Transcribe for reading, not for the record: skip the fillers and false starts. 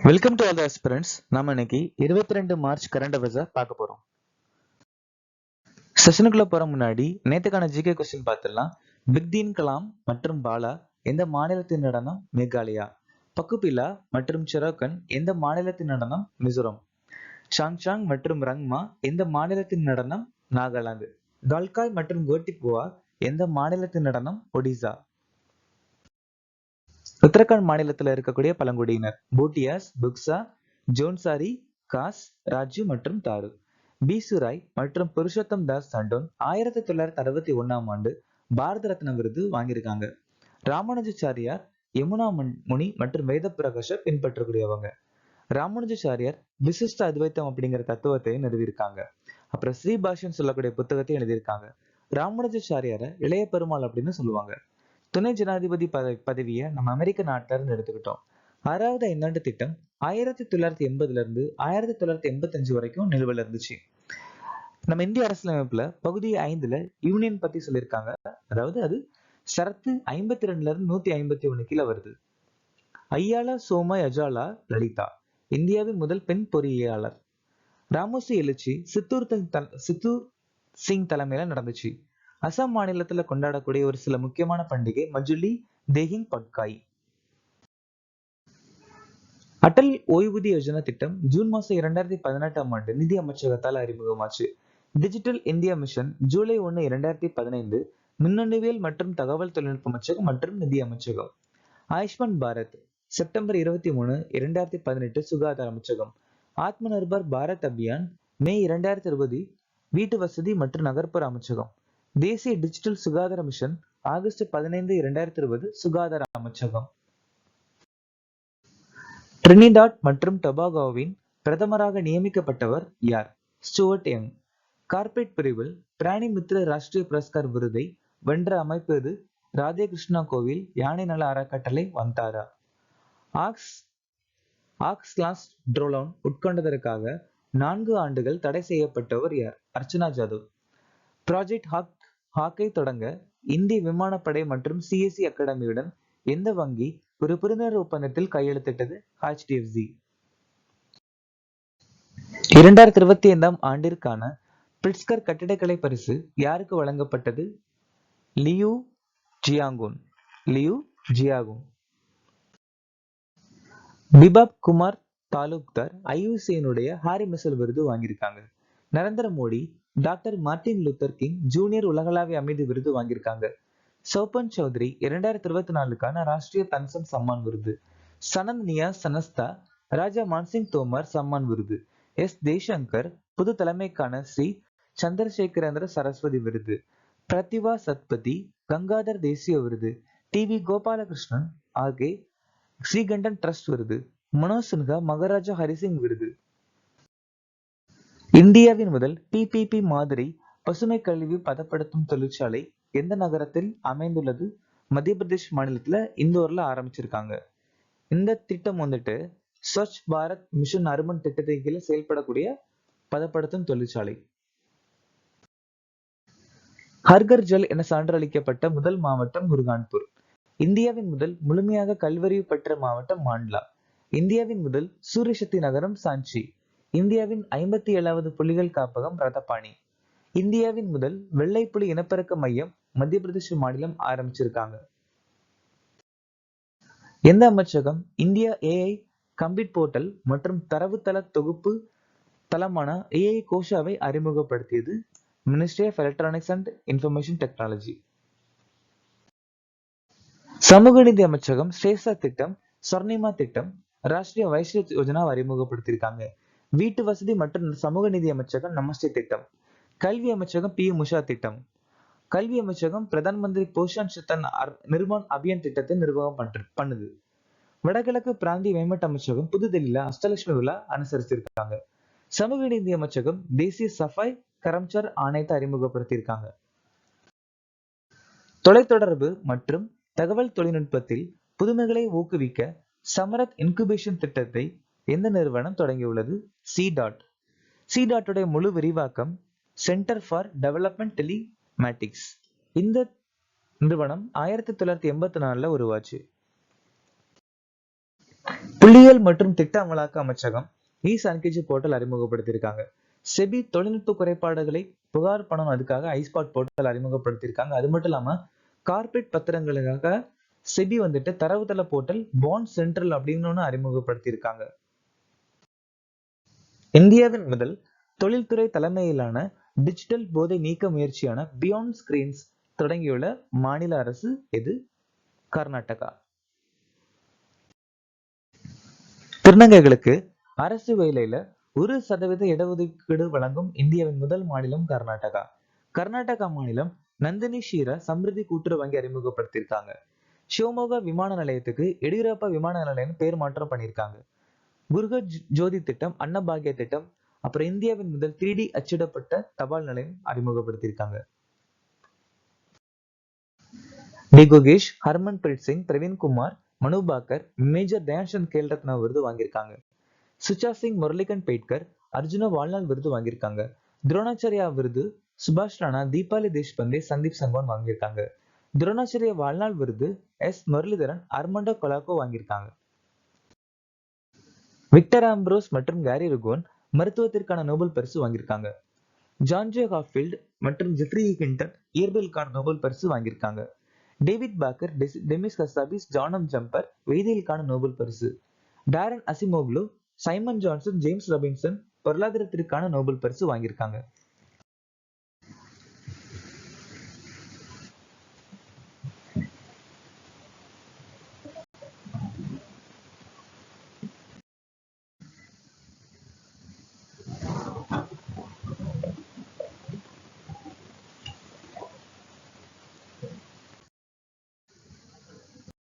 Welcome to all the aspirants. நம்ம இன்னைக்கு 22 March current அஃபேர்ஸை பார்க்க போறோம். செஷனுக்குள்ள போற முன்னாடி நேத்துக்கான ஜிகே கொஸ்டின் பார்த்துடலாம். பிக்தீன் கலாம் மற்றும் பாலா எந்த மாநிலத்தின் நடனம்? மேகாலயா. பக்குபிலா மற்றும் செரோக்கன் எந்த மாநிலத்தின் நடனம்? மிசோரம். சாங்சாங் மற்றும் ரங்மா எந்த மாநிலத்தின் நடனம்? நாகாலாந்து. கால்காய் மற்றும் கோட்டிபுவா எந்த மாநிலத்தின் நடனம்? ஒடிசா. உத்தரகாண்ட் மாநிலத்தில் இருக்கக்கூடிய பழங்குடியினர் பூட்டியாஸ், புக்சா, ஜோன்சாரி, காஸ், ராஜு மற்றும் தாரு. பீசுராய் மற்றும் புருஷோத்தம் தாஸ் தண்டோன் 1961ஆம் ஆண்டு பாரத ரத்னா விருது வாங்கியிருக்காங்க. ராமானுஜாச்சாரியார் யமுனா முனி மற்றும் வேத பிரகாஷ பின்பற்றக்கூடியவங்க. ராமானுஜாச்சாரியார் விசிஷ்ட அத்வைத்தம் அப்படிங்கிற தத்துவத்தை நிறுவியிருக்காங்க. அப்புறம் ஸ்ரீபாஷ்யம் சொல்லக்கூடிய புத்தகத்தை எழுதியிருக்காங்க. ராமானுஜாச்சாரியார இளைய பெருமாள் அப்படின்னு சொல்லுவாங்க. துணை ஜனாதிபதி பதவியை நம்ம அமெரிக்க நாட்டில இருந்து எடுத்துக்கிட்டோம். 6வது ஐந்தாண்டு திட்டம் 1980 இருந்து 1985 வரைக்கும் நிலுவையில் இருந்துச்சு. நம்ம இந்திய அரசியலமைப்புல பகுதி 5ல யூனியன் பத்தி சொல்லியிருக்காங்க. அதாவது அது ஷரத்து 52ல இருந்து 151 கீழே வருது. ஐயாலா சோமா யஜாலா லலிதா இந்தியாவின் முதல் பெண் பொறியியலாளர். ராமோசி எழுச்சி சித்தூர் சிங் தலைமையில நடந்துச்சு. அசாம் மாநிலத்துல கொண்டாடக்கூடிய ஒரு சில முக்கியமான பண்டிகை மஜுலி, தேஹிங் பட்காய். அடல் ஓய்வூதிய யோஜனா திட்டம் ஜூன் மாசம் 2018ஆம் ஆண்டு நிதி அமைச்சகத்தால் அறிமுகமாச்சு. டிஜிட்டல் இந்தியா மிஷன் ஜூலை 1, 2015 மின்னணுவியல் மற்றும் தகவல் தொழில்நுட்ப அமைச்சகம் மற்றும் நிதி அமைச்சகம். ஆயுஷ்மான் பாரத் செப்டம்பர் 23, 2018 சுகாதார அமைச்சகம். ஆத்ம நிர்பர் பாரத் அபியான் மே 2020 வீட்டு வசதி மற்றும் நகர்ப்புற அமைச்சகம். தேசிய டிஜிட்டல் சுகாதார மிஷன் ஆகஸ்ட் 15, 2020 சுகாதார அமைச்சகம். ட்ரினிடாட் மற்றும் டொபாகோவின் பிரதமராக நியமிக்கப்பட்டவர் யார்? Stuart young. கார்ப்பரேட் பிரிவில் பிராணி மித்ர ராஷ்டிரிய புரஸ்கார் விருதை வென்ற அமைப்பு எது? ராதே கிருஷ்ணா கோவில் யானை நல அறக்கட்டளை, வந்தாரா. ஆக்ஸ்லாஸ் ட்ரோலோன் உட்கொண்டதற்காக 4 ஆண்டுகள் தடை செய்யப்பட்டவர் யார்? அர்ச்சனா ஜாதவ். ப்ராஜெக்ட் ஹாக்கை தொடங்க இந்திய விமானப்படை மற்றும் சிஎஸ்சி அகாடமியுடன் எந்த வங்கி ஒரு புரிந்துணர்வு ஒப்பந்தத்தில் கையெழுத்திட்டது? HDFC. 2025ஆம் ஆண்டிற்கான பிரிட்ஸ்கர் கட்டிடக்கலை பரிசு யாருக்கு வழங்கப்பட்டது? Liu Jiakun. Bibhab Kumar Talukdar IUCN Harry Messel விருது வாங்கியிருக்காங்க. Narendra Modi doctor Martin Luther King junior உலகளாவிய அமைதி விருது வாங்கியிருக்காங்க. சௌபன் சௌத்ரி 2024க்கான ராஷ்டிரிய தன்சம் சம்மான் விருது. சனந்த் நியாஸ் சனஸ்தா ராஜா மான்சிங் தோமர் சம்மான் விருது. ஜெய்சங்கர் புது தலைமைக்கான ஸ்ரீ சந்திரசேகரேந்திர சரஸ்வதி விருது. பிரதிபா சத்பதி கங்காதர் தேசிய விருது. TV கோபாலகிருஷ்ணன் ஆகே ஸ்ரீகண்டன் ட்ரஸ்ட் விருது. மனோஜ் சின்ஹா மகாராஜா ஹரிசிங் விருது. இந்தியாவின் முதல் PPP மாதிரி பசுமை கழிவு பதப்படுத்தும் தொழிற்சாலை எந்த நகரத்தில் அமைந்துள்ளது? மத்திய பிரதேஷ் மாநிலத்துல இந்தோர்ல ஆரம்பிச்சிருக்காங்க. இந்த திட்டம் ஸ்வச் பாரத் மிஷன் அர்பன் திட்டத்தின் கீழே செயல்படக்கூடிய பதப்படுத்தும் தொழிற்சாலை. ஹர்கர் ஜல் என சான்றளிக்கப்பட்ட முதல் மாவட்டம் முருகான்பூர். இந்தியாவின் முதல் முழுமையாக கல்வறிவு பெற்ற மாவட்டம் மாண்ட்லா. இந்தியாவின் முதல் சூரிய சக்தி நகரம் சாஞ்சி. இந்தியாவின் 57வது புலிகள் காப்பகம் ரதபாணி. இந்தியாவின் முதல் வெள்ளை புலி இனப்பெருக்க மையம் மத்திய பிரதேச மாநிலம் ஆரம்பிச்சிருக்காங்க. எந்த அமைச்சகம் இந்தியா AI கம்ப்யூட் போர்ட்டல் மற்றும் தரவுத்தள தொகுப்பு தளமான AI கோஷாவை அறிமுகப்படுத்தியது? Ministry of electronics and information technology. சமூக நீதி அமைச்சகம் ஸ்ரேஷா திட்டம், ஸ்வர்ணிமா திட்டம், ராஷ்டிரிய வைஸ்ய யோஜனா அறிமுகப்படுத்தியிருக்காங்க. வீட்டு வசதி மற்றும் சமூக நீதி அமைச்சகம் நமஸ்தே திட்டம். கல்வி அமைச்சகம் PM உஷா திட்டம். கல்வி அமைச்சகம் பிரதான் மந்திரி போஷன் சத்தன் நிர்மான் அபியான் திட்டத்தை நிர்வாகம் பண்ணுது. வடகிழக்கு பிராந்திய மேம்பாட்டு அமைச்சகம் புதுதில்லியில அஷ்டலட்சுமி விழா அனுசரிச்சிருக்காங்க. சமூக நீதி அமைச்சகம் தேசிய சஃபாய் கரம்சார் ஆணையத்தை அறிமுகப்படுத்தியிருக்காங்க. தொலைத்தொடர்பு மற்றும் தகவல் தொழில்நுட்பத்தில் புதுமைகளை ஊக்குவிக்க சமரத் இன்குபேஷன் திட்டத்தை எந்த நிறுவனம் தொடங்கியுள்ளது? CDOT முழு விரிவாக்கம் சென்டர் ஃபார் டெவலப்மெண்ட் டெலிமேட்டிக்ஸ். இந்த நிறுவனம் 1984ல உருவாச்சு. புள்ளியியல் மற்றும் திட்ட அமலாக்க அமைச்சகம் இ-சான்கேஜ் போர்ட்டல் அறிமுகப்படுத்தியிருக்காங்க. செபி தொழில்நுட்ப குறைபாடுகளை புகார் பண்ணணும், அதுக்காக ஐஸ்பாட் போர்ட்டல் அறிமுகப்படுத்தியிருக்காங்க. அது மட்டும் இல்லாம கார்ப்பரேட் பத்திரங்களுக்காக செபி வந்துட்டு தரவுத்தள போர்ட்டல் பாண்ட் சென்ட்ரல் அப்படின்னு ஒண்ணு அறிமுகப்படுத்தியிருக்காங்க. இந்தியாவின் முதல் தொழில்துறை தலைமையிலான டிஜிட்டல் போதை நீக்க முயற்சியான பியாண்ட் ஸ்கிரீன்ஸ் தொடங்கியுள்ள மாநில அரசு எது? கர்நாடகா. திருநங்கைகளுக்கு அரசு வேலையில 1% இடஒதுக்கீடு வழங்கும் இந்தியாவின் முதல் மாநிலம் கர்நாடகா. கர்நாடகா மாநிலம் நந்தினி ஷீரா சம்ருதி கூட்டுறவு வங்கி அறிமுகப்படுத்தியிருக்காங்க. ஷிவமோகா விமான நிலையத்துக்கு எடியூரப்பா விமான நிலையம் பேர் மாற்றம் பண்ணியிருக்காங்க. குருகர் ஜோதி திட்டம், அன்னபாகிய திட்டம், அப்புறம் இந்தியாவின் முதல் 3D அச்சிடப்பட்ட தபால் நிலையம் அறிமுகப்படுத்தியிருக்காங்க. டி குகேஷ், ஹர்மன்பிரீத் சிங், பிரவீன் குமார், மனு பாக்கர், மேஜர் தயான்சந்த் கேல் ரத்னா விருது வாங்கியிருக்காங்க. சுச்சா சிங், முரளிகன் பேட்கர் அர்ஜுன வாழ்நாள் விருது வாங்கியிருக்காங்க. துரோணாச்சாரியா விருது சுபாஷ் ராணா, தீபாலி தேஷ்பந்தே, சந்தீப் சங்வான் வாங்கியிருக்காங்க. துரோணாச்சாரியா வாழ்நாள் விருது எஸ் முரளிதரன், அர்மண்டோ கொலாக்கோ வாங்கியிருக்காங்க. விக்டர் ஆம்ப்ரோஸ் மற்றும் கேரி ருகோன் மருத்துவத்திற்கான நோபல் பரிசு வாங்கியிருக்காங்க. ஜான் ஜே ஹாஃபீல்ட் மற்றும் ஜெஃப்ரி கிண்டன் இயற்பியலுக்கான நோபல் பரிசு வாங்கியிருக்காங்க. டேவிட் பாக்கர், டெமிஸ் கசாபிஸ், ஜானம் ஜம்பர் வேதியியலுக்கான நோபல் பரிசு. Daron Acemoglu, Simon Johnson, James Robinson பொருளாதாரத்திற்கான நோபல் பரிசு வாங்கியிருக்காங்க.